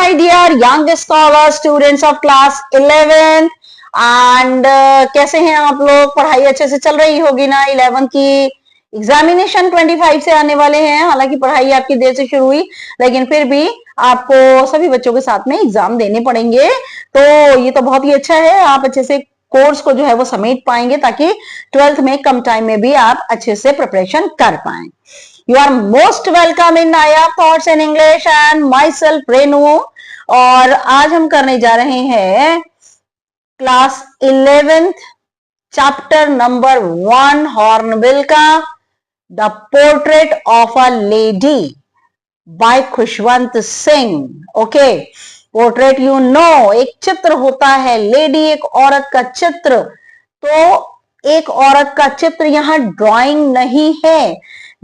my dear young scholars, students of class 11 and कैसे हैं आप लोग? पढ़ाई अच्छे से चल रही होगी ना? 11 की एग्जामिनेशन 25 से आने वाले हैं। हालांकि पढ़ाई आपकी देर से शुरू हुई, लेकिन फिर भी आपको सभी बच्चों के साथ में एग्जाम देने पड़ेंगे। तो ये तो बहुत ही अच्छा है, आप अच्छे से कोर्स को जो है वो समेट पाएंगे ताकि 12th में कम टाइम में भी आप अच्छे से प्रिपरेशन कर पाए। You are most welcome in Naya Thoughts in English and myself Renu। और आज हम करने जा रहे हैं class 11th chapter number 1 Hornbill का the portrait of a lady by Khushwant Singh. Okay, portrait you know एक चित्र होता है, लेडी एक औरत का चित्र। तो एक औरत का चित्र यहाँ ड्राइंग नहीं है,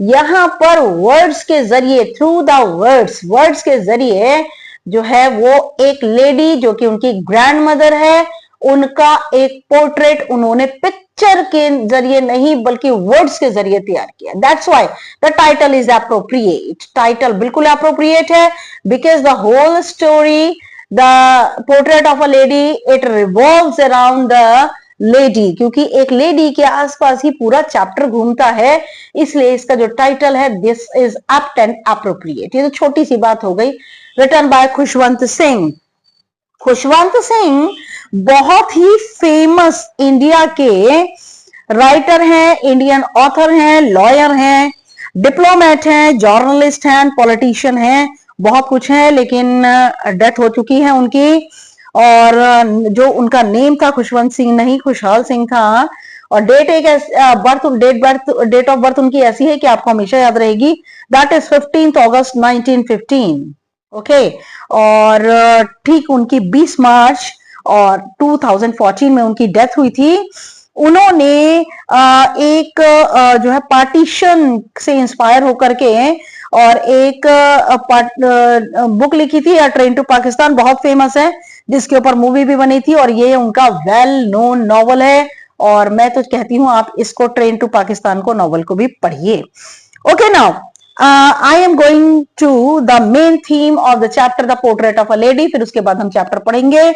यहां पर वर्ड्स के जरिए, थ्रू द वर्ड्स के जरिए जो है वो एक लेडी जो कि उनकी ग्रैंड मदर है, उनका एक पोर्ट्रेट उन्होंने पिक्चर के जरिए नहीं बल्कि वर्ड्स के जरिए तैयार किया। That's why the title is appropriate. Title बिल्कुल एप्रोप्रिएट है because the whole story the portrait of a lady it revolves around the lady, क्योंकि एक लेडी के आसपास ही पूरा चैप्टर घूमता है, इसलिए इसका जो टाइटल है this is apt and appropriate. ये तो छोटी सी बात हो गई। Written by Khushwant Singh. खुशवंत सिंह बहुत ही फेमस इंडिया के राइटर हैं, इंडियन ऑथर हैं, लॉयर हैं, डिप्लोमेट हैं, जर्नलिस्ट हैं, पॉलिटिशियन हैं, बहुत कुछ है, लेकिन डेथ हो चुकी है उनकी। और जो उनका नेम था खुशवंत सिंह नहीं, खुशहाल सिंह था। और डेट ऑफ बर्थ उनकी ऐसी है कि आपको हमेशा याद रहेगी, दैट इज 15 अगस्त 1915। ओके, और ठीक उनकी 20 मार्च और 2014 में उनकी डेथ हुई थी। उन्होंने एक जो है पार्टीशन से इंस्पायर होकर के और एक बुक लिखी थी, ट्रेन टू पाकिस्तान, बहुत फेमस है, जिसके ऊपर मूवी भी बनी थी, और ये उनका वेल नोन नॉवल है। और मैं तो कहती हूं आप इसको, ट्रेन टू पाकिस्तान को, नॉवल को भी पढ़िए। Okay, now I am going to the main theme of the chapter the portrait of a lady. फिर उसके बाद हम चैप्टर पढ़ेंगे।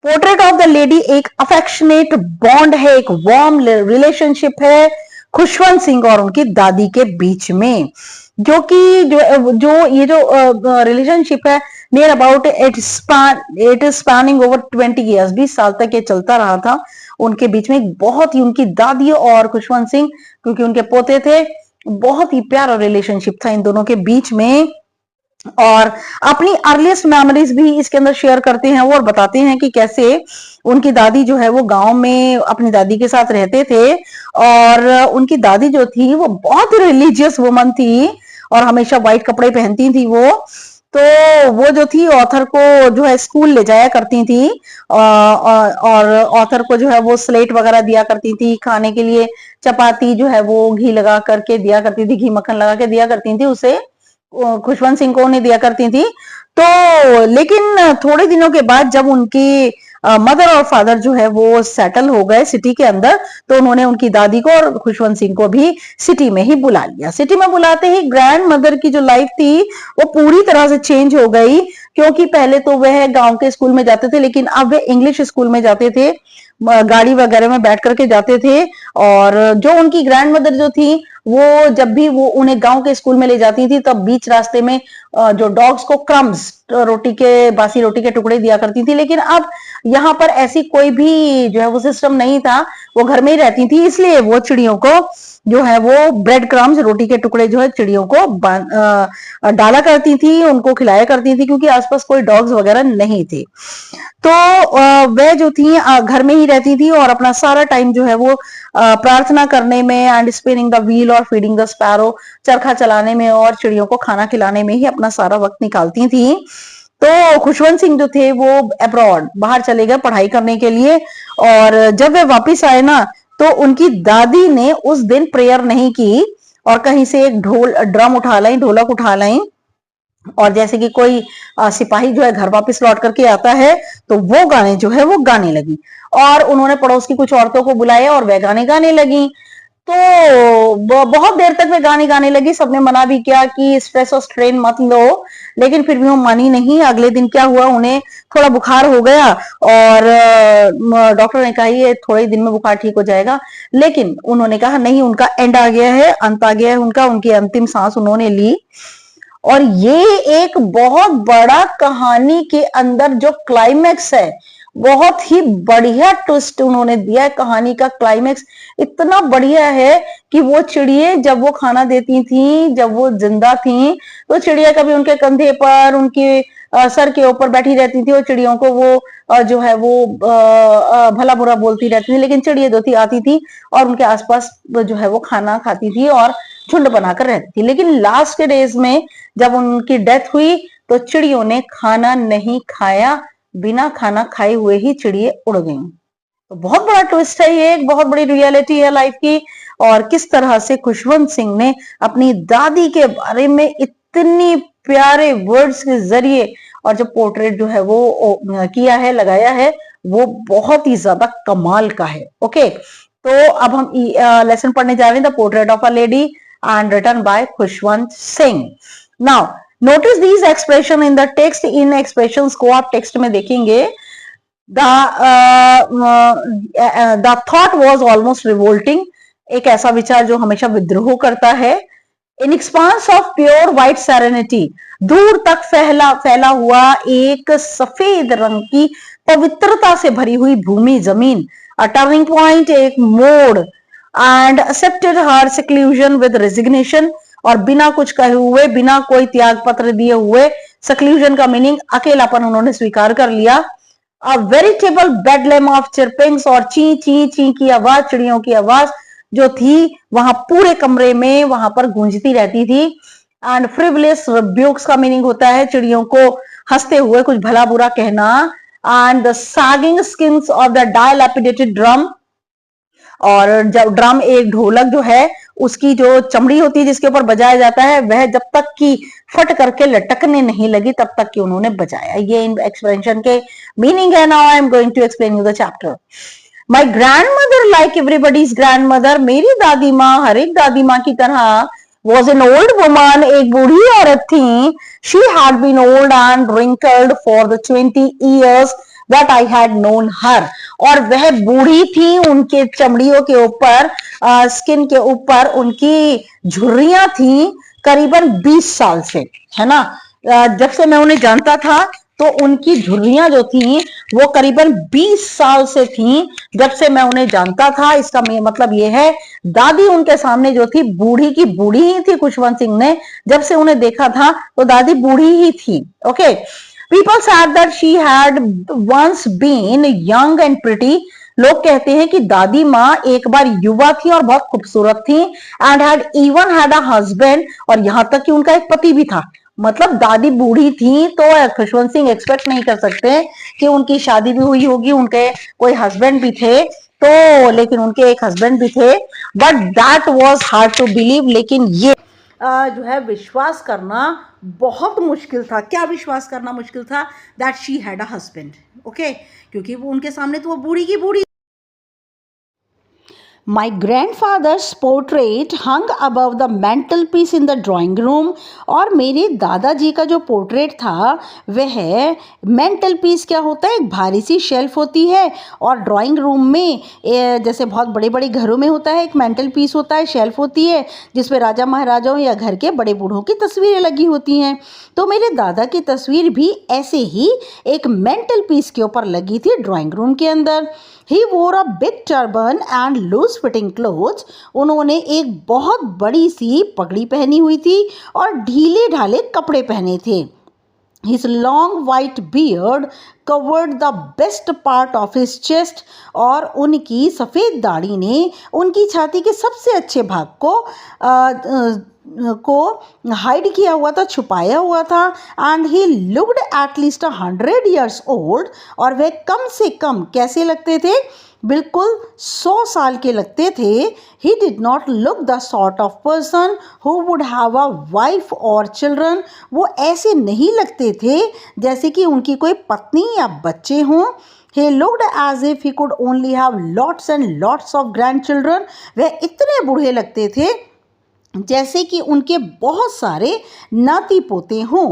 पोर्ट्रेट ऑफ द लेडी एक अफेक्शनेट बॉन्ड है, एक वार्म रिलेशनशिप है खुशवंत सिंह और उनकी दादी के बीच में, जो कि जो ये जो रिलेशनशिप है near about it is spanning over 20 years, 20 साल तक ये चलता रहा था उनके बीच में। बहुत ही उनकी दादी और खुशवंत सिंह, क्योंकि उनके पोते थे, बहुत ही प्यारा रिलेशनशिप था इन दोनों के बीच में। और अपनी अर्लीस्ट मेमोरीज भी इसके अंदर शेयर करते हैं वो, और बताते हैं कि कैसे उनकी दादी जो है वो गांव में अपनी दादी के साथ रहते थे, और उनकी दादी जो थी वो बहुत रिलीजियस वुमन थी और हमेशा व्हाइट कपड़े पहनती थी वो। तो वो जो थी ऑथर को जो है स्कूल ले जाया करती थी, और ऑथर को जो है वो स्लेट वगैरह दिया करती थी, खाने के लिए चपाती जो है वो घी लगा करके दिया करती थी, घी मक्खन लगा के दिया करती थी, उसे खुशवंत सिंह को उन्हें दिया करती थी। तो लेकिन थोड़े दिनों के बाद जब उनकी मदर और फादर जो है वो सेटल हो गए सिटी के अंदर, तो उन्होंने उनकी दादी को और खुशवंत सिंह को भी सिटी में ही बुला लिया। सिटी में बुलाते ही ग्रैंड मदर की जो लाइफ थी वो पूरी तरह से चेंज हो गई, क्योंकि पहले तो वह गांव के स्कूल में जाते थे, लेकिन अब वे इंग्लिश स्कूल में जाते थे, गाड़ी वगैरह में बैठ करके जाते थे। और जो उनकी ग्रैंड मदर जो थी वो जब भी वो उन्हें गांव के स्कूल में ले जाती थी, तब बीच रास्ते में जो डॉग्स को क्रम्स, रोटी के, बासी रोटी के टुकड़े दिया करती थी। लेकिन अब यहाँ पर ऐसी कोई भी जो है वो सिस्टम नहीं था, वो घर में ही रहती थी, इसलिए वो चिड़ियों को जो है वो ब्रेड क्रम्स, रोटी के टुकड़े जो है चिड़ियों को डाला करती थी, उनको खिलाया करती थी, क्योंकि आसपास कोई डॉग्स वगैरह नहीं थे। तो वह जो थी घर में ही रहती थी और अपना सारा टाइम जो है वो प्रार्थना करने में, एंड स्पिनिंग द व्हील और फीडिंग द स्पैरो, चरखा चलाने में और चिड़ियों को खाना खिलाने में ही अपना सारा वक्त निकालती थी। तो खुशवंत सिंह जो थे वो अब्रॉड, बाहर चले गए पढ़ाई करने के लिए, और जब वे वापस आए ना, तो उनकी दादी ने उस दिन प्रेयर नहीं की और कहीं से एक ड्रम उठा लाई, ढोलक उठा लाई, और जैसे कि कोई सिपाही जो है घर वापस लौट करके आता है, तो वो गाने जो है वो गाने लगी, और उन्होंने पड़ोस की कुछ औरतों को बुलाया और वह गाने गाने लगी। तो बहुत देर तक मैं गाने गाने लगी, सबने मना भी किया कि स्ट्रेस और स्ट्रेन मत लो, लेकिन फिर भी वो मानी नहीं। अगले दिन क्या हुआ, उन्हें थोड़ा बुखार हो गया और डॉक्टर ने कहा ये थोड़े ही दिन में बुखार ठीक हो जाएगा, लेकिन उन्होंने कहा नहीं, उनका एंड आ गया है, अंत आ गया है उनका, उनकी अंतिम सांस उन्होंने ली। और ये एक बहुत बड़ा कहानी के अंदर जो क्लाइमेक्स है, बहुत ही बढ़िया ट्विस्ट उन्होंने दिया है। कहानी का क्लाइमेक्स इतना बढ़िया है कि वो चिड़िए जब वो खाना देती थी, जब वो जिंदा थी, तो चिड़िया कभी उनके कंधे पर, उनके सर के ऊपर बैठी रहती थी और चिड़ियों को वो जो है वो भला बुरा बोलती रहती थी, लेकिन चिड़िया जो थी आती थी और उनके आसपास जो है वो खाना खाती थी और झुंड बनाकर रहती थी। लेकिन लास्ट के डेज में जब उनकी डेथ हुई तो चिड़ियों ने खाना नहीं खाया, बिना खाना खाए हुए ही चिड़िए उड़ गई। तो बहुत बड़ा ट्विस्ट है ये, एक बहुत बड़ी रियलिटी है लाइफ की। और किस तरह से खुशवंत सिंह ने अपनी दादी के बारे में इतनी प्यारे वर्ड्स के जरिए और जो पोर्ट्रेट जो है वो किया है, लगाया है, वो बहुत ही ज्यादा कमाल का है। ओके, तो अब हम लेसन पढ़ने जा रहे हैं, the portrait of a lady and written by Khushwant Singh. Now notice these expression in the text. इन एक्सप्रेशंस को आप टेक्स्ट में देखेंगे। The thought was almost revolting, एक ऐसा विचार जो हमेशा विद्रोह करता है। In expanse of pure white serenity, दूर तक फैला हुआ एक सफेद रंग की पवित्रता से भरी हुई भूमि, जमीन। अ टर्निंग पॉइंट, एक मोड़। And accepted her seclusion with resignation, और बिना कुछ कहे हुए, बिना कोई त्याग पत्र दिए हुए, सक्लूजन का मीनिंग अकेलापन उन्होंने स्वीकार कर लिया। अ वेरिटेबल बेडलेम ऑफ चिरपिंग्स, और ची ची ची की आवाज, चिड़ियों की आवाज जो थी वहां पूरे कमरे में वहां पर गूंजती रहती थी। एंड फ्रिवलेस रिब्यूक्स का मीनिंग होता है चिड़ियों को हंसते हुए कुछ भला बुरा कहना। And the sagging skins of the dilapidated drum, और जब ड्रम एक ढोलक जो है उसकी जो चमड़ी होती है जिसके ऊपर बजाया जाता है, वह जब तक कि फट करके लटकने नहीं लगी तब तक कि उन्होंने बजाया। ये इन एक्सप्रेशन के मीनिंग है। Now I am going to explain you the chapter. My grandmother like everybody's grandmother, मेरी दादी माँ हर एक दादी माँ की तरह, वॉज एन ओल्ड वुमन, एक बूढ़ी औरत थी। She had been old and wrinkled for the 20 years that I had known her, और वह बूढ़ी थी, उनके चमड़ियों के ऊपर, स्किन के ऊपर उनकी झुर्रियां थी करीबन 20 साल से, है ना। जब से मैं उन्हें जानता था तो उनकी झुर्रियां जो थी वो करीबन 20 साल से थी जब से मैं उन्हें जानता था। इसका मतलब ये है दादी उनके सामने जो थी बूढ़ी की बूढ़ी ही थी। खुशवंत सिंह ने जब से उन्हें देखा था तो दादी बूढ़ी ही थी। Okay, people said that she had once been young and pretty, लोग कहते हैं कि दादी माँ एक बार युवा थी और बहुत खूबसूरत थी। And had even had a husband, और यहां तक कि उनका एक पति भी था। मतलब दादी बूढ़ी थी तो खुशवंत सिंह एक्सपेक्ट नहीं कर सकते कि उनकी शादी भी हुई होगी, उनके कोई हस्बैंड भी थे, तो लेकिन उनके एक हस्बैंड भी थे। But that was hard to believe, लेकिन ये जो है विश्वास करना बहुत मुश्किल था। क्या विश्वास करना मुश्किल था? That she had a husband. Okay, क्योंकि वो उनके सामने तो वो बूढ़ी की बूढ़ी। My grandfather's portrait hung above the mantelpiece in the drawing room, और मेरे दादाजी का जो पोर्ट्रेट था वह mantelpiece क्या होता है, एक भारी सी शेल्फ होती है, और ड्राइंग रूम में जैसे बहुत बड़े बड़े घरों में होता है एक mantelpiece होता है, शेल्फ होती है जिसमें राजा महाराजाओं या घर के बड़े बूढ़ों की तस्वीरें लगी होती हैं। तो मेरे दादा की तस्वीर भी ऐसे ही एक mantelpiece के ऊपर लगी थी ड्राइंग रूम के अंदर। He wore a big turban and loose fitting clothes, उन्होंने एक बहुत बड़ी सी पगड़ी पहनी हुई थी और ढीले ढाले कपड़े पहने थे। His long white beard covered the best part of his chest, और उनकी सफ़ेद दाढ़ी ने उनकी छाती के सबसे अच्छे भाग को हाइड किया हुआ था, छुपाया हुआ था। And he looked at least 100 years old, और वह कम से कम कैसे लगते थे, बिल्कुल 100 साल के लगते थे। He did not look the sort of person who would have a wife और चिल्ड्रन, वो ऐसे नहीं लगते थे जैसे कि उनकी कोई पत्नी या बच्चे हों। He looked as if he could only have lots and lots of grandchildren. वह इतने बूढ़े लगते थे जैसे कि उनके बहुत सारे नाती पोते हों.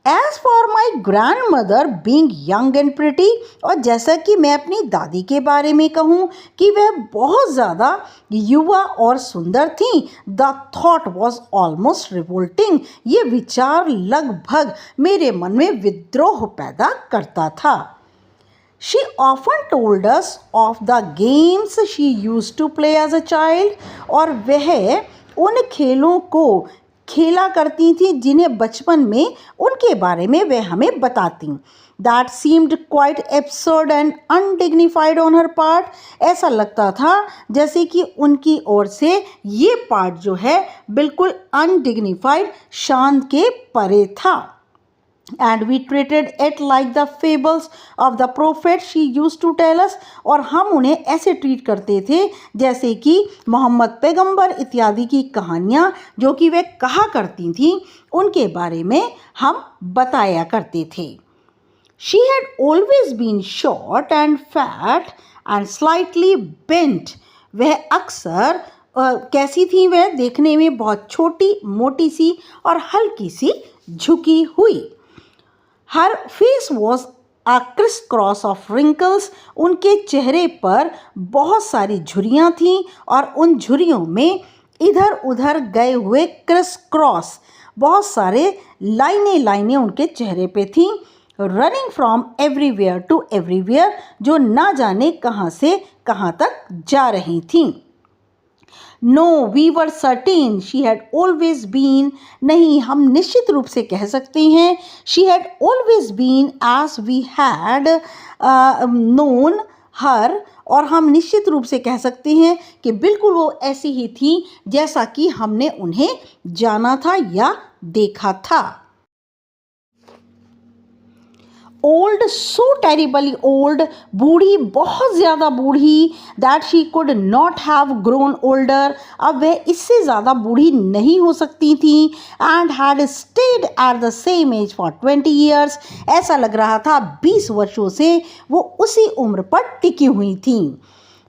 As for my grandmother being young and pretty, और जैसा कि मैं अपनी दादी के बारे में कहूँ कि वह बहुत ज़्यादा युवा और सुंदर थीं, the thought was almost revolting. ये विचार लगभग मेरे मन में विद्रोह पैदा करता था. She often told us of the games she used to play as a child, और वह उन खेलों को खेला करती थी जिन्हें बचपन में उनके बारे में वह हमें बताती. That seemed quite absurd and undignified on her part. ऐसा लगता था जैसे कि उनकी ओर से ये पार्ट जो है बिल्कुल undignified, शान के परे था. And we treated it like the fables of the prophet she used to tell us. और हम उन्हें ऐसे ट्रीट करते थे जैसे कि मोहम्मद पैगंबर इत्यादि की कहानियाँ जो कि वे कहा करती थीं उनके बारे में हम बताया करते थे. She had always been short and fat and slightly bent. वह अक्सर कैसी थी? वह देखने में बहुत छोटी, मोटी सी और हल्की सी झुकी हुई. Her face was a crisscross of wrinkles. उनके चेहरे पर बहुत सारी झुर्रियाँ थीं और उन झुर्रियों में इधर उधर गए हुए क्रिस क्रॉस बहुत सारे लाइनें उनके चेहरे पे थीं. Running from everywhere to everywhere, जो ना जाने कहाँ से कहाँ तक जा रही थीं. No, we were certain she had always been. नहीं, हम निश्चित रूप से कह सकते हैं she had always been as we had known her. और हम निश्चित रूप से कह सकते हैं कि बिल्कुल वो ऐसी ही थी जैसा कि हमने उन्हें जाना था या देखा था. ओल्ड, सो टेरिबली ओल्ड, बूढ़ी, बहुत ज़्यादा बूढ़ी. That she could not have grown older, अब वह इससे ज़्यादा बूढ़ी नहीं हो सकती थी. And had stayed at the same age for 20 years, ऐसा लग रहा था 20 वर्षों से वो उसी उम्र पर टिकी हुई थी.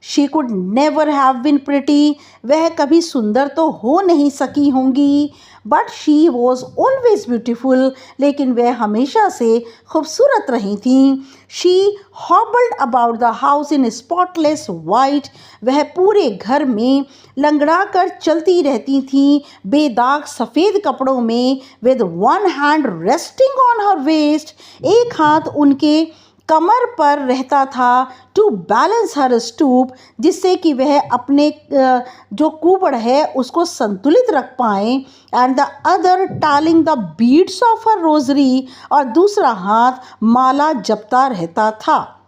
She could never have been pretty, वह कभी सुंदर तो हो नहीं सकी होंगी. But she was always beautiful, लेकिन वह हमेशा से खूबसूरत रही थी. She hobbled about the house in spotless white, वह पूरे घर में लंगड़ा कर चलती रहती थी बेदाग सफ़ेद कपड़ों में. With one hand resting on her waist, एक हाथ उनके कमर पर रहता था. टू बैलेंस हर स्टूप, जिससे कि वह अपने जो कुबड़ है उसको संतुलित रख पाएँ. And the other telling the beads of her rosary, और दूसरा हाथ माला जपता रहता था.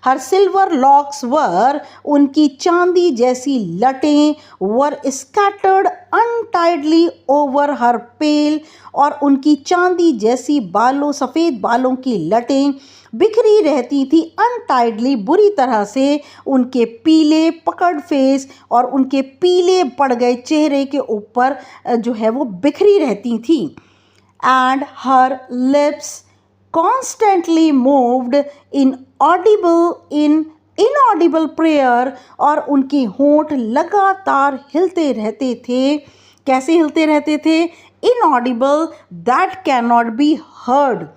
हर सिल्वर लॉक्स वर, उनकी चांदी जैसी लटें वर स्कैटर्ड अनटाइडली ओवर हर पेल, और उनकी चांदी जैसी बालों, सफ़ेद बालों की लटें बिखरी रहती थी अनटाइडली, बुरी तरह से उनके पीले पकड़ फेस और उनके पीले पड़ गए चेहरे के ऊपर जो है वो बिखरी रहती थी. And her lips constantly moved in inaudible prayer, और उनके होंठ लगातार हिलते रहते थे. कैसे हिलते रहते थे? Inaudible, that cannot be heard,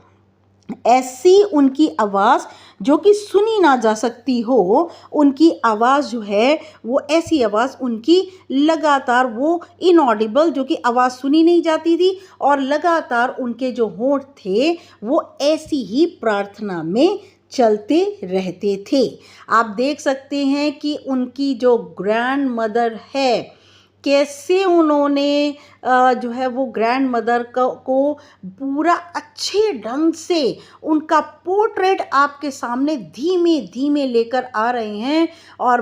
ऐसी उनकी आवाज़ जो कि सुनी ना जा सकती हो. उनकी आवाज़ जो है वो ऐसी आवाज़ उनकी लगातार, वो इनऑडिबल जो कि आवाज़ सुनी नहीं जाती थी, और लगातार उनके जो होंठ थे वो ऐसी ही प्रार्थना में चलते रहते थे. आप देख सकते हैं कि उनकी जो ग्रैंड मदर है कैसे उन्होंने जो है वो ग्रैंड मदर को पूरा अच्छे ढंग से उनका पोर्ट्रेट आपके सामने धीमे धीमे लेकर आ रहे हैं, और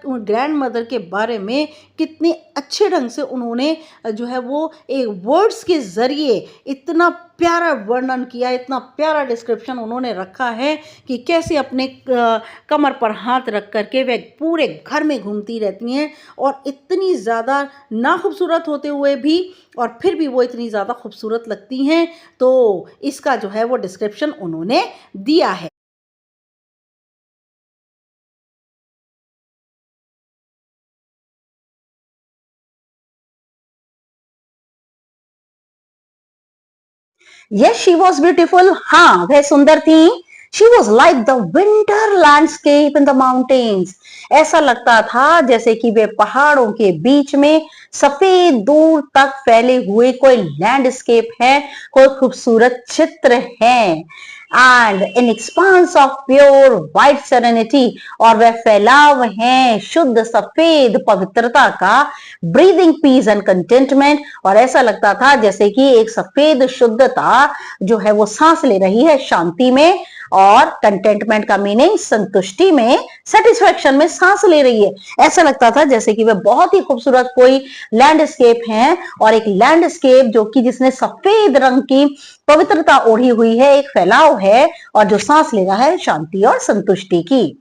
ग्रैंड मदर के बारे में कितने अच्छे ढंग से उन्होंने जो है वो एक वर्ड्स के ज़रिए इतना प्यारा वर्णन किया, इतना प्यारा डिस्क्रिप्शन उन्होंने रखा है कि कैसे अपने कमर पर हाथ रख करके वे पूरे घर में घूमती रहती हैं, और इतनी ज़्यादा ना खूबसूरत होते हुए भी और फिर भी वो इतनी ज़्यादा खूबसूरत लगती हैं. तो इसका जो है वो डिस्क्रिप्शन उन्होंने दिया है. Yes, she was beautiful. हाँ, वह सुंदर थी. She was like the winter landscape in the mountains. ऐसा लगता था जैसे कि वे पहाड़ों के बीच में सफेद दूर तक फैले हुए कोई लैंडस्केप है, कोई खूबसूरत चित्र है. And in expanse of pure white serenity, और वह फैलाव है शुद्ध सफेद पवित्रता का, ब्रीदिंग पीस एंड कंटेंटमेंट, और ऐसा लगता था जैसे कि एक सफेद शुद्धता जो है वो सांस ले रही है शांति में, और कंटेंटमेंट का मीनिंग संतुष्टि में, सेटिस्फेक्शन में सांस ले रही है. ऐसा लगता था जैसे कि वह बहुत ही खूबसूरत कोई लैंडस्केप है, और एक लैंडस्केप जो कि जिसने सफेद रंग की पवित्रता ओढ़ी हुई है, एक फैलाव है और जो सांस ले रहा है शांति और संतुष्टि की.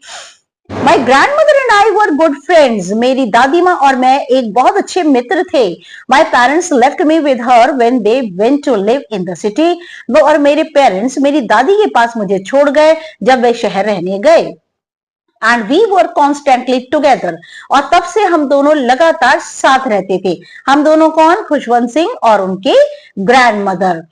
My grandmother and I were good friends. मेरी दादी माँ और मैं एक बहुत अच्छे मित्र थे. My parents left me with her when they went to live in the city. और मेरे पेरेंट्स मेरी दादी के पास मुझे छोड़ गए जब वे शहर रहने गए. And we were constantly together. और तब से हम दोनों लगातार साथ रहते थे. हम दोनों कौन? खुशवंत सिंह और उनके grandmother.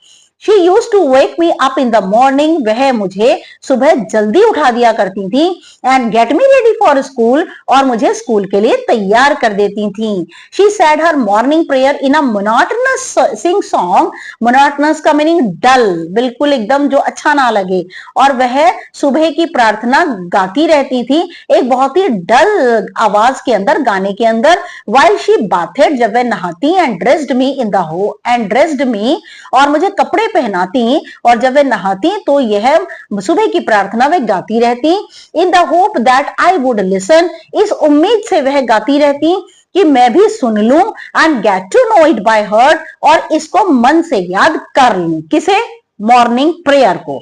She used to wake me up in the morning. वह मुझे सुबह जल्दी उठा दिया करती थी. And get me ready for school. और मुझे स्कूल के लिए तैयार कर देती थी. She said her morning prayer in a monotonous sing song. Monotonous का मीनिंग डल, बिल्कुल एकदम जो अच्छा ना लगे. और वह सुबह की प्रार्थना गाती रहती थी एक बहुत ही डल आवाज के अंदर, गाने के अंदर. While she bathed, जब वह नहाती. And dressed me in the and dressed me, और मुझे कपड़े पहनाती. और जब वे नहाती तो यह सुबह की प्रार्थना वे गाती रहती. In the hope that I would listen, इस उम्मीद से वह गाती रहती कि मैं भी सुन लूं. And get to know it by heart, और इसको मन से याद कर लूं. किसे? मॉर्निंग प्रेयर को.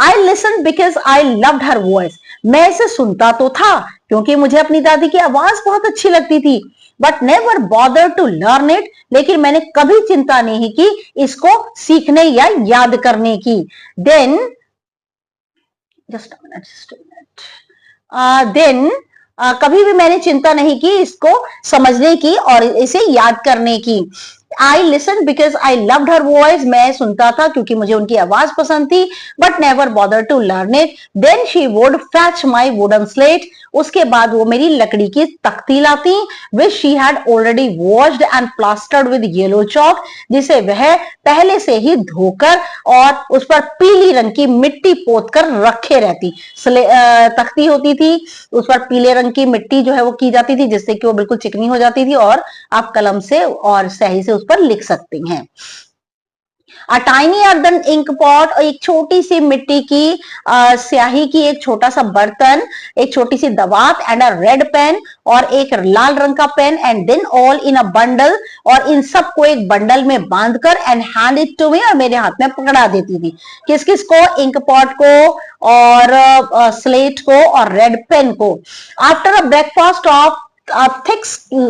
आई listen because I loved her voice. मैं इसे सुनता तो था क्योंकि मुझे अपनी दादी की आवाज बहुत अच्छी लगती थी. But never bother to learn it, लेकिन मैंने कभी चिंता नहीं की इसको सीखने या याद करने की. देन जस्ट देन कभी भी मैंने चिंता नहीं की इसको समझने की और इसे याद करने की. I listen because I loved her voice, मैं सुनता था क्योंकि मुझे उनकी आवाज पसंद थी. But never bother to learn it. Then she would fetch my wooden slate, उसके बाद वो मेरी लकड़ी की तख्ती लाती. Which she had already washed and plastered with yellow chalk, जिसे वह पहले से ही धोकर और उस पर पीली रंग की मिट्टी पोत कर रखे रहती. तख्ती होती थी, उस पर पीले रंग की मिट्टी जो है वो की जाती थी, जिससे कि वो बिल्कुल चिकनी हो जाती थी और आप कलम से और स्याही से उस पर लिख सकते हैं. A tiny earthen ink pot, एक छोटी सी मिट्टी की स्याही की एक छोटा सा बर्तन, एक छोटी सी दवात. एंड अ रेड पेन, और एक लाल रंग का pen. And then all in a bundle, और इन सब को एक बंडल में बांधकर and hand it to me, और मेरे हाथ में पकड़ा देती थी. किस किस को? इंक पॉट को और स्लेट को और रेड पेन को. After a breakfast of thick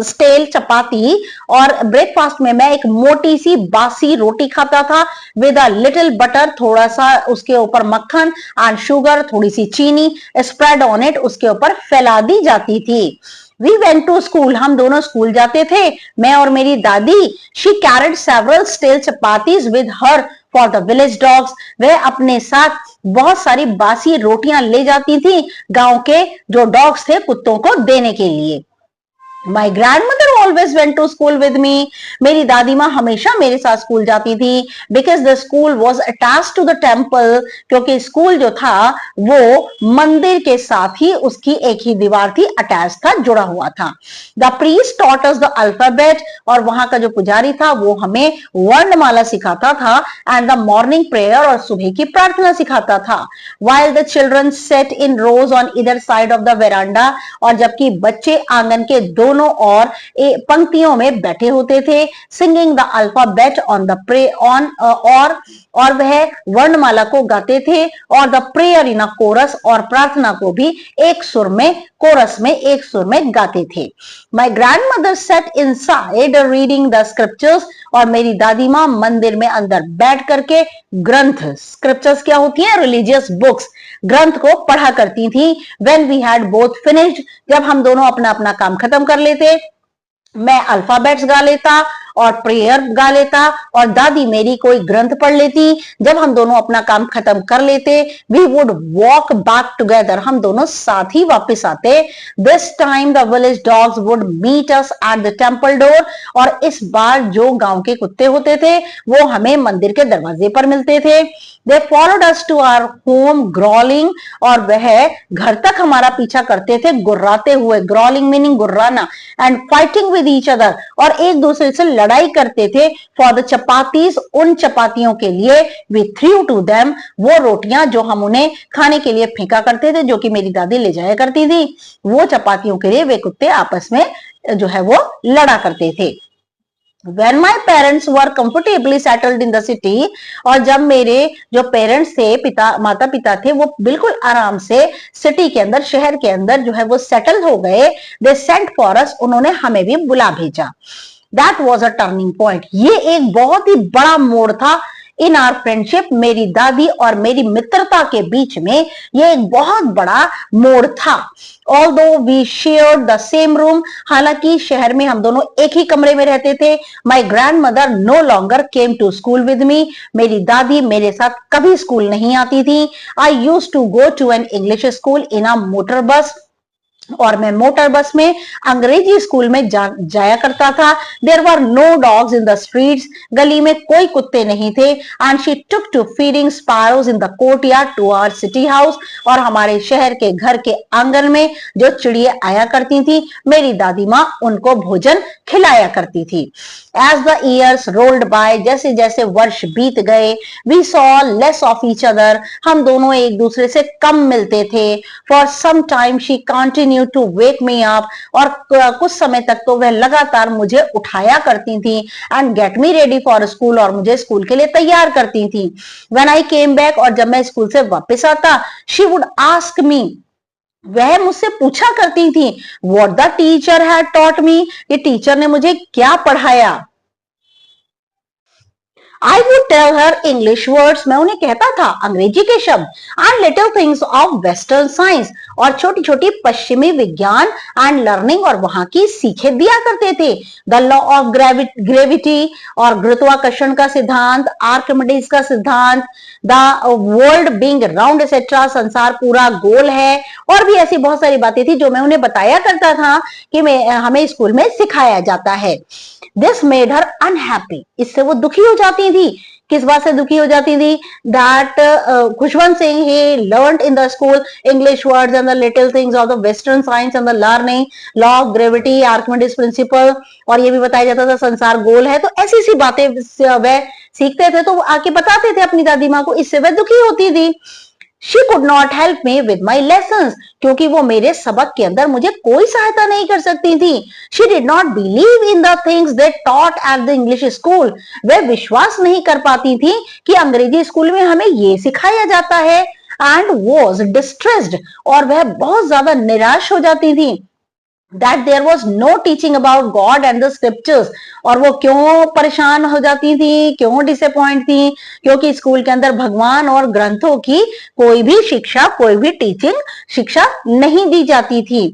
stale chapati, और ब्रेकफास्ट में मैं एक मोटी सी बासी रोटी खाता था. विद अ लिटिल बटर, थोड़ा सा उसके ऊपर मक्खन. एंड शुगर, थोड़ी सी चीनी. स्प्रेड ऑन इट, उसके ऊपर फैला दी जाती थी. वी वेंट टू स्कूल, हम दोनों स्कूल जाते थे, मैं और मेरी दादी. She carried several stale chapatis with her for the village dogs, वह अपने साथ बहुत सारी बासी रोटियां ले जाती थी गांव के जो डॉग्स थे, कुत्तों को देने के लिए. My grandmother always went to school with me. मेरी दादी माँ हमेशा मेरे साथ स्कूल जाती थी. Because the school was attached to the temple, क्योंकि स्कूल जो था वो मंदिर के साथ ही उसकी एक ही दीवार थी, अटैच था, जुड़ा हुआ था. The priest taught us the alphabet, और वहां का जो पुजारी था वो हमें वर्णमाला सिखाता था. And the morning prayer, और सुबह की प्रार्थना सिखाता था. While the children sat in rows on either side of the veranda, और जबकि बच्चे आंगन के दोनों और पंक्तियों में बैठे होते थे. Singing the alphabet on the pray on, और वह वर्णमाला को गाते थे. और the prayer in a chorus, और प्रार्थना को भी एक सुर में, कोरस में, एक सुर में गाते थे. My grand mother said inside reading the scriptures, और मेरी दादी माँ मंदिर में अंदर बैठ करके ग्रंथ, स्क्रिप्चर्स क्या होती है? रिलीजियस बुक्स, ग्रंथ को पढ़ा करती थी. When we had both finished, जब हम दोनों अपना अपना काम खत्म कर लेते, मैं अल्फाबेट्स गा लेता और प्रेयर गा लेता और दादी मेरी कोई ग्रंथ पढ़ लेती। जब हम दोनों अपना काम खत्म कर लेते, we would walk back together, हम दोनों साथ ही वापस आते। This time the village dogs would meet us at the temple door, और इस बार जो गांव के कुत्ते होते थे वो हमें मंदिर के दरवाजे पर मिलते थे। They followed us to our home growling, और वह घर तक हमारा पीछा करते थे गुर्राते हुए, ग्रॉलिंग मीनिंग गुर्राना, and fighting with each other, और एक दूसरे से लड़ाई करते थे। फॉर द चपातीज, उन चपातियों के लिए, वी थ्रू टू देम, वो रोटियां जो हम उन्हें खाने के लिए फेंका करते थे, जो कि मेरी दादी ले जाया करती थी, वो चपातियों के लिए वे कुत्ते आपस में जो है वो लड़ा करते थे। When my parents were comfortably settled in the city, और जब मेरे जो पेरेंट्स थे, माता पिता थे, वो बिल्कुल आराम से सिटी के अंदर, शहर के अंदर जो है वो सेटल हो गए, दे सेंट फॉर अस, उन्होंने हमें भी बुला भेजा। That was a turning point, ये एक बहुत ही बड़ा मोड़ था इन आर फ्रेंडशिप, मेरी दादी और मेरी मित्रता के बीच में ये एक बहुत बड़ा मोड़ था। Although we shared the same room, हालांकि शहर में हम दोनों एक ही कमरे में रहते थे। My grandmother no longer came to school with me, मेरी दादी मेरे साथ कभी स्कूल नहीं आती थी। I used to go to an English school in a motor bus, और मैं मोटर बस में अंग्रेजी स्कूल में जाया करता था। There were no dogs in the streets, गली में कोई कुत्ते नहीं थे। And she took to feeding sparrows in the courtyard to our city house, और हमारे शहर के घर के आंगन में जो चिड़िया आया करती थी, मेरी दादी माँ उनको भोजन खिलाया करती थी। As the years rolled by, जैसे जैसे वर्ष बीत गए, we saw less of each other, हम दोनों एक दूसरे से कम मिलते थे। For some time she continue to wake me up, और कुछ समय तक तो वह लगातार मुझे उठाया करती थी, and get me ready for school, और मुझे स्कूल के लिए तैयार करती थी। व्हेन आई केम बैक, और जब मैं स्कूल से वापस आता, शी वुड आस्क मी, वह मुझसे पूछा करती थी, what the teacher had taught me, ये टीचर ने मुझे क्या पढ़ाया। I would tell her English words, मैं उन्हें कहता था अंग्रेजी के शब्द, and little things of Western science, और छोटी छोटी पश्चिमी विज्ञान and learning, और वहां की सीखे दिया करते थे। The law of gravity, और गुरुत्वाकर्षण का सिद्धांत, आर्किमिडीज का सिद्धांत, the world being round etc, संसार पूरा गोल है, और भी ऐसी बहुत सारी बातें थी जो मैं उन्हें बताया करता था कि हमें स्कूल में सिखाया जाता है। दिस मेड हर अनहैप्पी, इससे वो दुखी हो जाती थी। किस बात से दुखी हो जाती थी? That Khushwant Singh he learned in the school English words and the little things of the western science and the learning, law of gravity, Archimedes principal, और ये भी बताया जाता था संसार गोल है। तो ऐसी सी बातें वह सीखते थे, तो वो आके बताते थे अपनी दादी माँ को, इससे वह दुखी होती थी। She could not help me with my lessons, क्योंकि वो मेरे सबक के अंदर मुझे कोई सहायता नहीं कर सकती थी। She did not believe in the things they taught at the English school, वह विश्वास नहीं कर पाती थी कि अंग्रेजी स्कूल में हमें ये सिखाया जाता है। And was distressed, और वह बहुत ज्यादा निराश हो जाती थी। That there was no teaching about God and the scriptures, और वो क्यों परेशान हो जाती थी, क्यों डिसअपॉइंट थी? क्योंकि स्कूल के अंदर भगवान और ग्रंथों की कोई भी शिक्षा, कोई भी टीचिंग शिक्षा नहीं दी जाती थी।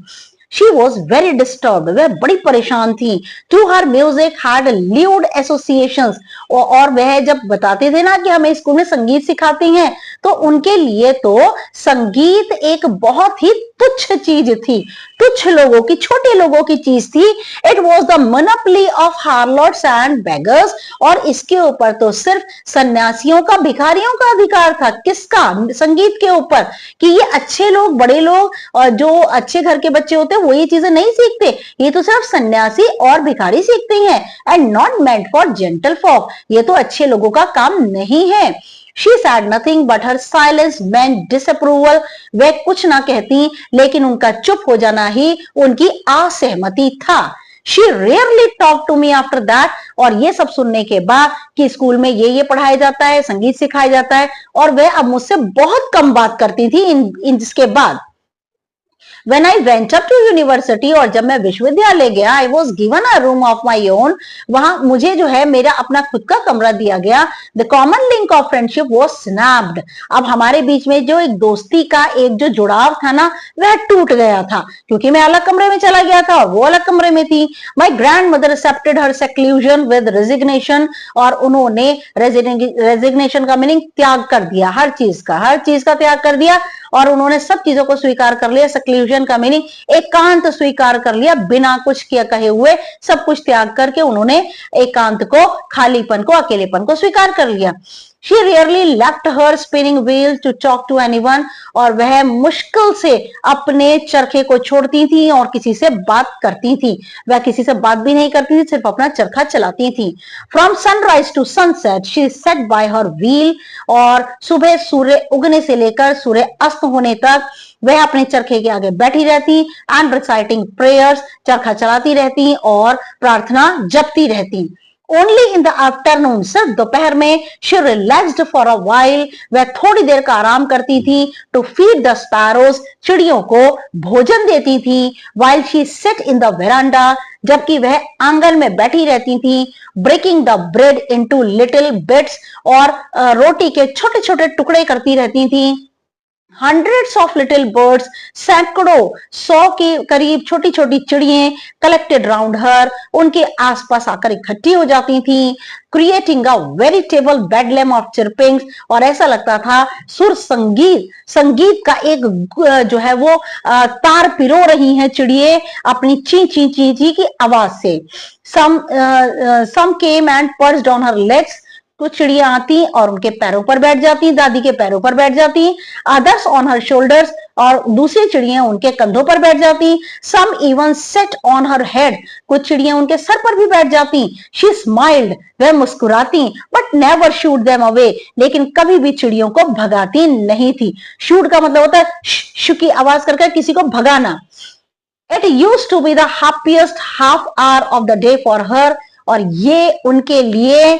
She was very disturbed, वह बड़ी परेशान थी। To her music had lewd associations, और वह जब बताते थे ना कि हमें स्कूल में संगीत सिखाते हैं, तो उनके लिए तो संगीत एक बहुत ही तुच्छ चीज थी, तुच्छ लोगों की, छोटे लोगों की चीज थी। It was the monopoly of harlots and beggars, और इसके ऊपर तो सिर्फ सन्यासियों का, भिखारियों का अधिकार था। किसका? संगीत के ऊपर, कि ये अच्छे लोग, बड़े लोग और जो अच्छे घर के बच्चे होते हैं वो ये चीजें नहीं सीखते, ये तो सिर्फ सन्यासी और भिखारी सीखते हैं। And not meant for gentle folk, ये तो अच्छे लोगों का काम नहीं है। She said nothing, but her silence meant disapproval. वह कुछ ना कहती, लेकिन उनका चुप हो जाना ही उनकी असहमति था। She rarely talked to me after that, और ये सब सुनने के बाद कि स्कूल में ये पढ़ाया जाता है, संगीत सिखाया जाता है, और वह अब मुझसे बहुत कम बात करती थी इन जिसके बाद। When I went up to university, और जब मैं विश्वविद्यालय गया, I was given a room of my own, वहां मुझे जो है मेरा अपना खुद का कमरा दिया गया. The common link of friendship was snapped. अब हमारे बीच में जो एक दोस्ती का एक जो जुड़ाव था ना, वह टूट गया था, क्योंकि मैं अलग कमरे में चला गया था और वो अलग कमरे में थी. My grandmother accepted her seclusion with resignation, और उन्होंने रेजिग्नेशन का मीनिंग त्याग कर दिया, हर चीज का त्याग कर दिया, और उन्होंने सब चीजों को स्वीकार कर लिया. सक्ल्यूजन का मीनिंग एकांत स्वीकार कर लिया, बिना कुछ किया कहे हुए सब कुछ त्याग करके उन्होंने एकांत को, खालीपन को, अकेलेपन को स्वीकार कर लिया. She rarely left her spinning wheel to talk to anyone, और वह मुश्किल से अपने चरखे को छोड़ती थी और किसी से बात करती थी. वह किसी से बात भी नहीं करती थी, सिर्फ अपना चरखा चलाती थी. From sunrise to sunset she sat by her wheel, और सुबह सूर्य उगने से लेकर सूर्य अस्त होने तक वह अपने चरखे के आगे बैठी रहती. एंड रिसाइटिंग प्रेयर्स, चरखा चलाती रहती और प्रार्थना जपती रहती. Only in the afternoon, सिर्फ दोपहर में, she relaxed for a while, वह थोड़ी देर का आराम करती थी. To feed the sparrows, चिड़ियों को भोजन देती थी. While she sat in the veranda, जबकि वह आंगन में बैठी रहती थी. Breaking the bread into little bits, और रोटी के छोटे छोटे टुकड़े करती रहती थी. Hundreds of little birds, सैकड़ों, 100 के करीब छोटी छोटी चिड़ियां collected round her, उनके आसपास आकर इकट्ठी हो जाती थी. Creating a veritable bedlam of chirpings, और ऐसा लगता था सुर संगीत का एक जो है वो तार पिरो रही हैं चिड़िए अपनी ची ची ची ची की आवाज से. Some came and perched on her legs, कुछ चिड़िया आती और उनके पैरों पर बैठ जाती, दादी के पैरों पर बैठ जाती. अदर्स ऑन हर शोल्डर्स, और दूसरी चिड़िया उनके कंधों पर बैठ जाती. Some even sat on her head, कुछ चिड़िया उनके सर पर भी बैठ जाती. शी स्माइल्ड, वह मुस्कुराती. But never shooed them away, लेकिन कभी भी चिड़ियों को भगाती नहीं थी. शूट का मतलब होता है शू की आवाज करके किसी को भगाना. It used to be the happiest half hour of the day for her, और ये उनके लिए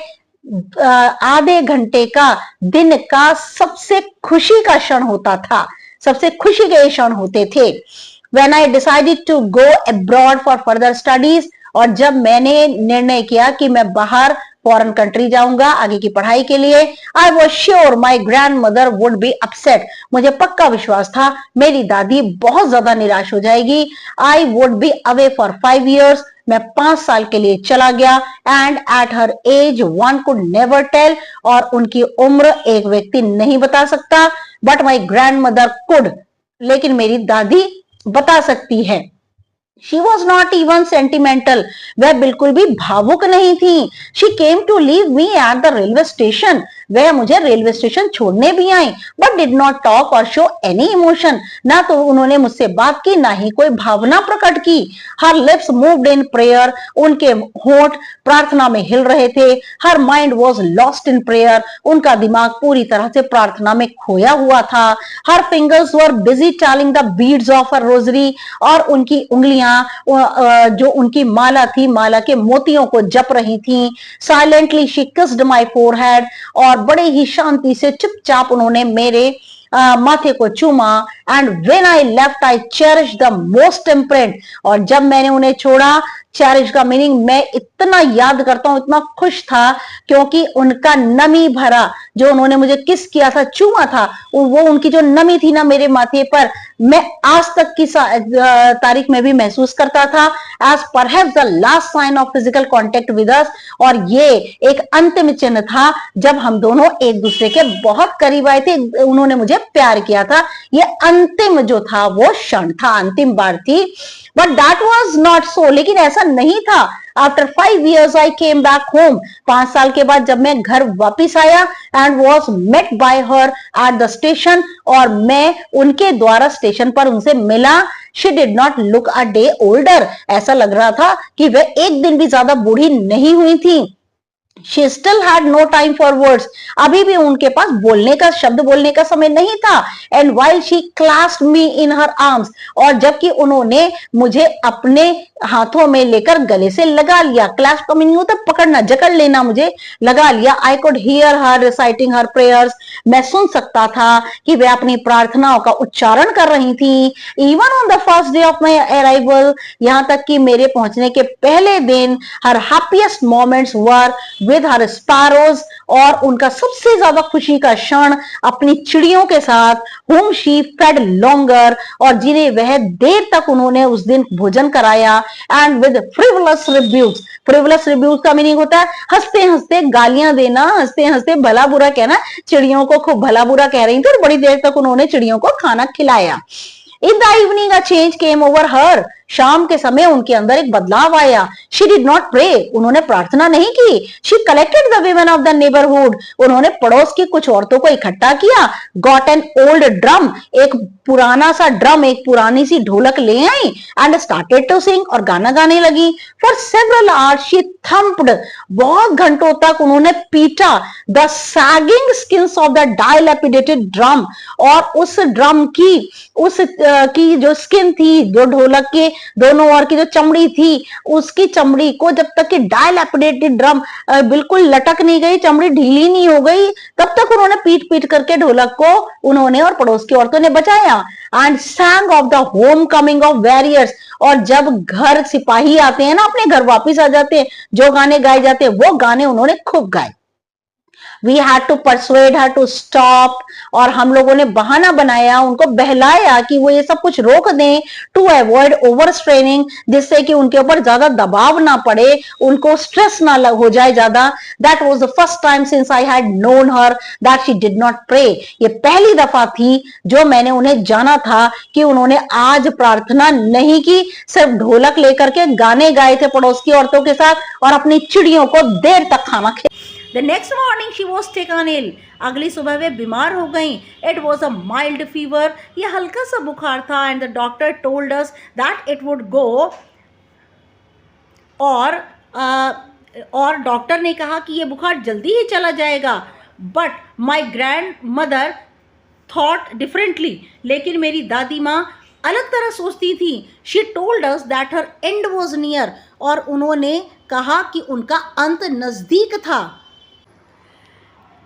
आधे घंटे का दिन का सबसे खुशी का क्षण होता था, सबसे खुशी के क्षण होते थे. When I decided to go abroad for further studies, और जब मैंने निर्णय किया कि मैं बाहर फॉरेन कंट्री जाऊंगा आगे की पढ़ाई के लिए, I was sure my grandmother would be upset, मुझे पक्का विश्वास था मेरी दादी बहुत ज्यादा निराश हो जाएगी. I would be away for 5 years, मैं 5 साल के लिए चला गया. And at her age one could never tell, और उनकी उम्र एक व्यक्ति नहीं बता सकता. But my grandmother could, लेकिन मेरी दादी बता सकती है. She was not even sentimental, वह बिल्कुल भी भावुक नहीं थी. She came to leave me at the railway station, वह मुझे रेलवे स्टेशन छोड़ने भी आई. But did not talk or show any emotion, ना तो उन्होंने मुझसे बात की ना ही कोई भावना प्रकट की. Her lips moved in prayer, उनके होंठ प्रार्थना में हिल रहे थे. Her mind was lost in prayer, उनका दिमाग पूरी तरह से प्रार्थना में खोया हुआ था. Her fingers were busy telling the beads of her rosary, और उनकी उंगलियां जो उनकी माला थी, माला के मोतियों को जप रही थी. Silently she kissed my forehead, और बड़े ही शांति से चुपचाप उन्होंने मेरे माथे को चूमा. And when I left I cherish the most imprint, और जब मैंने उन्हें छोड़ा, चेरिश का मीनिंग मैं इतना याद करता हूं, इतना खुश था, क्योंकि उनका नमी भरा जो उन्होंने मुझे किस किया था, चूमा था, वो उनकी जो नमी थी ना मेरे माथे पर, मैं आज तक की तारीख में भी महसूस करता था. As perhaps the last sign of physical contact with us, और ये एक अंतिम चिन्ह था जब हम दोनों एक दूसरे के बहुत करीब आए थे, उन्होंने मुझे प्यार किया था. ये अंतिम जो था वो क्षण था, अंतिम बार थी. But that was not so, लेकिन ऐसा नहीं था. After 5 years I came back home, 5 साल के बाद जब मैं घर वापिस आया, and was met by her at the station, और मैं उनके द्वारा स्टेशन पर उनसे मिला. She did not look a day older, ऐसा लग रहा था कि वह एक दिन भी ज्यादा बूढ़ी नहीं हुई थी. She still had no time for words. अभी भी उनके पास बोलने का, शब्द बोलने का समय नहीं था. And while she clasped me in her arms, और जबकि उन्होंने मुझे अपने हाथों में लेकर गले से लगा लिया. क्लास्प का मीनिंग होता है पकड़ना, जकड़ लेना, मुझे लगा लिया. I could hear her reciting her prayers. मैं सुन सकता था कि वे अपनी प्रार्थनाओं का उच्चारण कर रही थी. Even on the first day of my arrival, यहाँ तक कि मेरे पहुंचने के पहले दिन, her happiest moments were with her sparrows, और उनका सबसे ज्यादा खुशी का क्षण अपनी चिड़ियों के साथ, whom she fed longer, और जिन्हें वह देर तक उन्होंने उस दिन भोजन कराया. and with frivolous rebukes. frivolous rebukes का मीनिंग होता है हंसते हंसते गालियां देना, हंसते हंसते भला बुरा कहना. चिड़ियों को खूब भला बुरा कह रही थी और बड़ी देर तक उन्होंने चिड़ियों को खाना खिलाया. In the evening, a change came over her. शाम के समय उनके अंदर एक बदलाव आया. She did not pray. उन्होंने प्रार्थना नहीं की. She collected the women of the neighborhood. उन्होंने पड़ोस की कुछ औरतों को इकट्ठा किया. Got an old drum. एक पुराना सा ड्रम, एक पुरानी सी ढोलक ले आई. And started to sing. और गाना गाने लगी. For several hours she thumped. बहुत घंटों तक उन्होंने पीटा the sagging skins of the dilapidated drum. और उस ड्रम की जो स्किन थी, जो ढोलक के दोनों ओर की जो चमड़ी थी, उसकी चमड़ी को जब तक कि डायलैपिडेटेड ड्रम बिल्कुल लटक नहीं गई, चमड़ी ढीली नहीं हो गई, तब तक उन्होंने पीट पीट करके ढोलक को उन्होंने और पड़ोस की औरतों ने बचाया. And sang of the home coming of warriors. और जब घर सिपाही आते हैं ना, अपने घर वापिस आ जाते हैं, जो गाने गाए जाते हैं वो गाने उन्होंने खूब गाए. We had to persuade her to stop. और हम लोगों ने बहाना बनाया, उनको बहलाया कि वो ये सब कुछ रोक दें. To avoid overstraining, जिससे कि उनके ऊपर ज्यादा दबाव ना पड़े, उनको स्ट्रेस ना हो जाए ज्यादा. That was the first time since I had known her that she did not pray. ये पहली दफा थी जो मैंने उन्हें जाना था कि उन्होंने आज प्रार्थना नहीं की, सिर्फ ढोलक लेकर के गाने गाए थे पड़ोस की औरतों के साथ और अपनी चिड़ियों को देर तक खाना खिलाया. The next morning she was taken ill. अगली सुबह वे बीमार हो गईं. It was a mild fever. ये हल्का सा बुखार था. And the doctor told us that it would go. और डॉक्टर ने कहा कि ये बुखार जल्दी ही चला जाएगा. But my grandmother thought differently. लेकिन मेरी दादी माँ अलग तरह सोचती थी. She told us that her end was near. और उन्होंने कहा कि उनका अंत नजदीक था.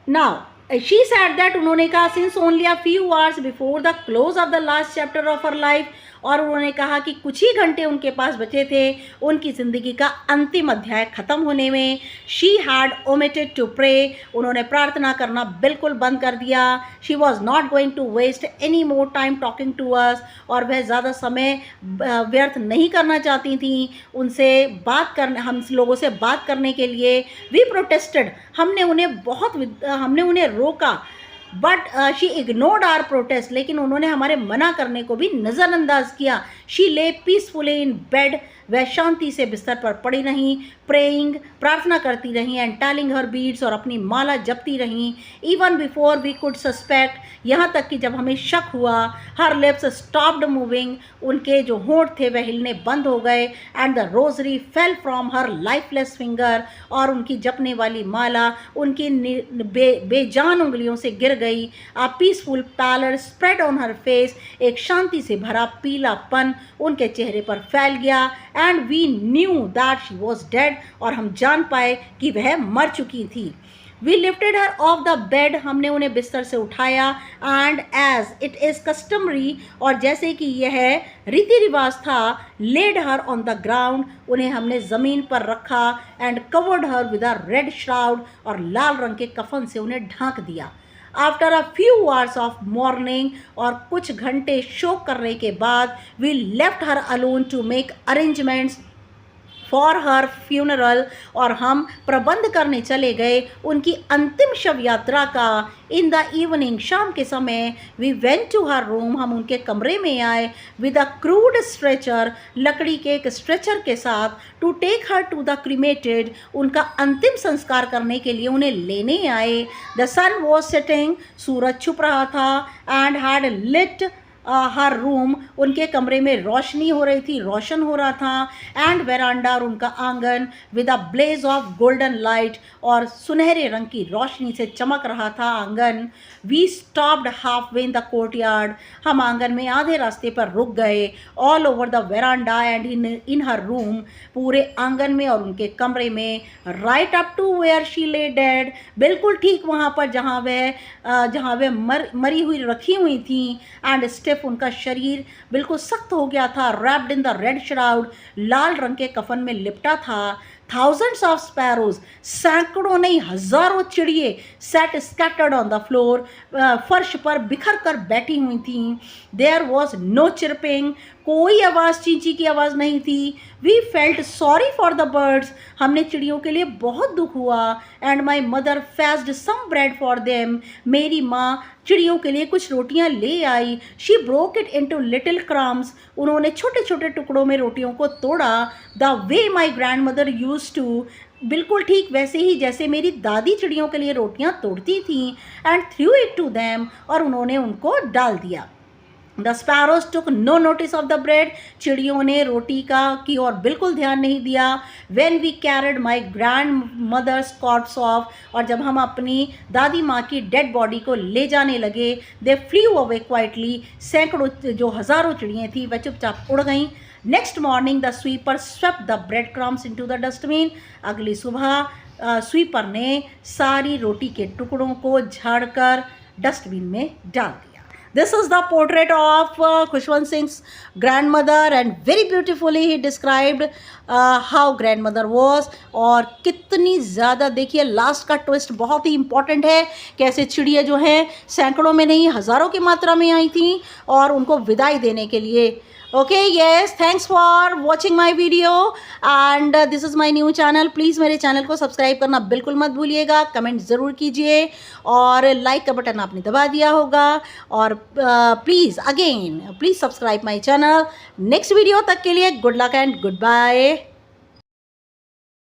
Now, she said that उन्होंने कहा since only a few hours before the close of the last chapter of her life, और उन्होंने कहा कि कुछ ही घंटे उनके पास बचे थे उनकी ज़िंदगी का अंतिम अध्याय ख़त्म होने में. She had omitted to pray. उन्होंने प्रार्थना करना बिल्कुल बंद कर दिया. She was not going to waste any more time talking to us. और वह ज़्यादा समय व्यर्थ नहीं करना चाहती थी उनसे बात करने, हम लोगों से बात करने के लिए. We protested. हमने उन्हें रोका. But she ignored our protest. लेकिन उन्होंने हमारे मना करने को भी नज़रअंदाज किया. शी ले पीसफुली इन बेड. वह शांति से बिस्तर पर पड़ी रहीं. प्रेइंग, प्रार्थना करती रहीं. एंड टेलिंग हर बीड्स, और अपनी माला जपती रहीं. Even before we could suspect, यहाँ तक कि जब हमें शक हुआ. Her lips stopped moving. उनके जो होंठ थे वह हिलने बंद हो गए. And the rosary fell from her lifeless finger. और उनकी जपने वाली माला उनकी बेजान उंगलियों से गिर गई. A peaceful pallor spread on her face. एक शांति से भरा पीलापन उनके चेहरे पर फैल गया. And we knew that she was dead. और हम जान पाए कि वह मर चुकी थी. We lifted her off the bed. हमने उन्हें बिस्तर से उठाया. And as it is customary, और जैसे कि यह रीति रिवाज था, laid her on the ground. उन्हें हमने ज़मीन पर रखा. And covered her with a red shroud. और लाल रंग के कफन से उन्हें ढांक दिया. After a few hours of mourning, और कुछ घंटे शोक करने के बाद, we left her alone to make arrangements for her funeral. और हम प्रबंध करने चले गए उनकी अंतिम शव यात्रा का. इन द इवनिंग, शाम के समय, we went to her room. हम उनके कमरे में आए. विद अ क्रूड स्ट्रेचर, लकड़ी के एक स्ट्रेचर के साथ. To take her to the cremated, उनका अंतिम संस्कार करने के लिए उन्हें लेने आए. द सन वॉज सेटिंग, सूरज छुप रहा था. And had lit her room, उनके कमरे में रोशनी हो रही थी, रोशन हो रहा था. एंड वेरांडा, और उनका आंगन, with a blaze of golden light, और सुनहरे रंग की रोशनी से चमक रहा था आंगन. We stopped half way in the courtyard, हम आंगन में आधे रास्ते पर रुक गए. All over the veranda and in her room, पूरे आंगन में और उनके कमरे में. Right up to where she lay dead, बिल्कुल ठीक वहाँ पर जहाँ वह मरी हुई रखी हुई थी. एंड स्टिफ, उनका शरीर बिल्कुल सख्त हो गया था. Wrapped in the red shroud, लाल रंग के कफन में लिपटा था. थाउजेंड्स ऑफ स्पैरोज, सैकड़ों नहीं हजारों चिड़िए, sat scattered on the floor, फर्श पर बिखर कर बैठी हुई थी. देयर वॉज नो चिरपिंग, कोई आवाज़, चींची की आवाज़ नहीं थी. We felt sorry for the birds, हमने चिड़ियों के लिए बहुत दुख हुआ. And my mother fetched some bread for them, मेरी माँ चिड़ियों के लिए कुछ रोटियां ले आई. She broke it into little crumbs, उन्होंने छोटे छोटे टुकड़ों में रोटियों को तोड़ा. The way my grandmother used to, बिल्कुल ठीक वैसे ही जैसे मेरी दादी चिड़ियों के लिए रोटियां तोड़ती थी. And threw it to them, और उन्होंने उनको डाल दिया. The sparrows took no notice of the bread, चिड़ियों ने रोटी की ओर बिल्कुल ध्यान नहीं दिया. When we carried my grandmother's corpse off, और जब हम अपनी दादी माँ की डेड बॉडी को ले जाने लगे, दे फ्लू अवे क्वाइटली, सैकड़ों जो हज़ारों चिड़ियाँ थी वह चुपचाप उड़ गईं. Next morning the sweeper swept the bread crumbs into the dustbin, अगली सुबह स्वीपर ने सारी रोटी के टुकड़ों को झाड़कर डस्टबिन में डाल दिया. This is the portrait of Khushwant Singh's grandmother, and very beautifully he described how grandmother was. और कितनी ज़्यादा, देखिए लास्ट का ट्विस्ट बहुत ही इंपॉर्टेंट है, कैसे चिड़िया जो हैं सैकड़ों में नहीं हज़ारों की मात्रा में आई थी और उनको विदाई देने के लिए. Okay, yes, thanks for watching my video and this is my new channel. Please मेरे चैनल को सब्सक्राइब करना बिल्कुल मत भूलिएगा. कमेंट ज़रूर कीजिए और लाइक का बटन आपने दबा दिया होगा. और please again please subscribe my channel. Next video तक के लिए good luck and good bye.